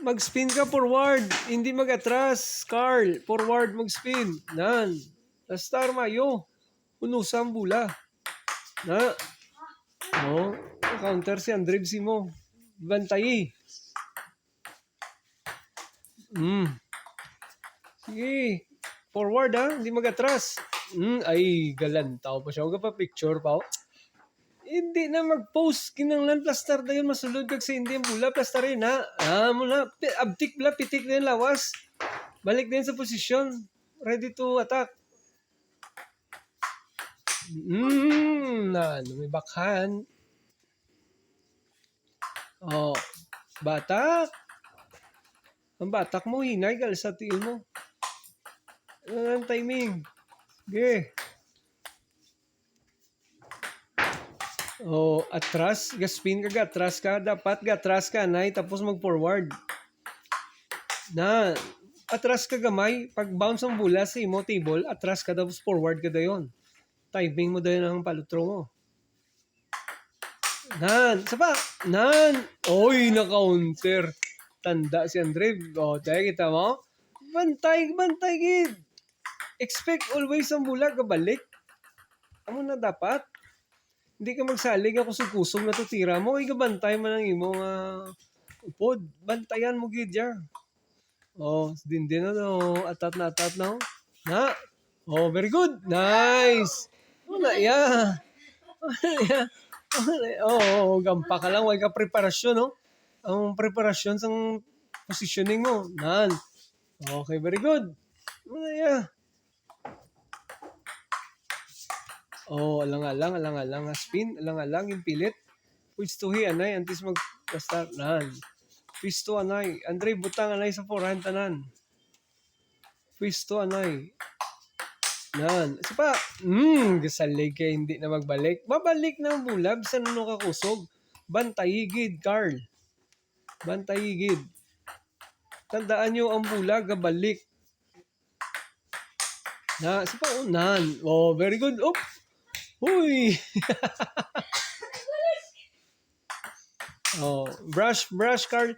Mag-spin ka forward, hindi mag-atras. Carl, forward mag-spin. Nan. Star mayo. Unusang bula. Na. Oh, counter si Andrev mo. Bantayi. Sige. Forward ha, hindi mag-atras. Ay, galantaw pa siya. Huwag pa picture pa. Hindi na mag-post. Kinanglan plastar na yun. Masulod kag sa hindi ang bula. Plastar rin ha. Mula. Abtik bala. Pitik na yung lawas. Balik din sa posisyon. Ready to attack. May backhand. Oh. Batak. Ang batak mo, hinay gal sa tiil mo. Ano ang timing? Okay. Oh, atras, gaspin ka, gatras ka, dapat gatras ka, nay, tapos mag-forward. Na, atras ka gamay, pag bounce ang bula sa imo table, atras ka, tapos forward ka dayon. Timing mo dayon ang palutro mo. Sapa, oy, na-counter. Tanda si Andrev. O, tayo kita mo. Bantay, gid. Expect always ang bula, kabalik. Amo na dapat. Hindi ka magsalig ako kusog na tutira mo. Igabantay man ang imong upod. Bantayan mo gid jar. Oh, din na no. Atat na. Na. Oh, very good. Nice. Wala ya. Oh, gampa ka lang. Huwag ka preparasyon, no? Ang preparasyon sang positioning mo. Nan. Okay, very good. Wala ya. Oh, alang-alang, spin, alang-alang, yung pilit. Pwistuhi, anay, antis mag-start, nan. Pwisto, anay. Andre, butang, anay, sa forehand, tanan. Pwisto, anay. Nan. Isa pa, gasalig kayo, hindi na magbalik. Babalik na ang bulab, sa nuno kakusog. Bantayigid, Carl. Bantayigid. Tandaan nyo, ang bulag, gabalik. Na, isa pa, nan. Oh, very good. Oh, huy! Oh, brush, Carl.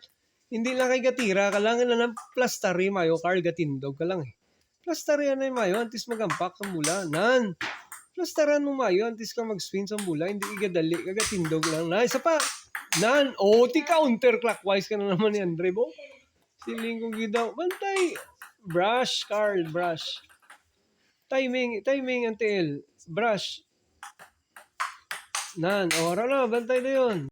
Hindi lang kay gatira ka lang na ng plastari mayo, Carl, gatindog ka lang eh. Plastari na mayo, antis magampak ang bula. Nan! Plastaran mo mayo, antis ka mag-spin sa bula, hindi igadali, kagatindog lang. Na, isa pa! Nan! Oh, counterclockwise ka na naman ni Andre, bo. Siling kong gidaw. Bantay! Brush, Carl, brush. Timing, until. Brush. Nan, ora na, bantay na yun.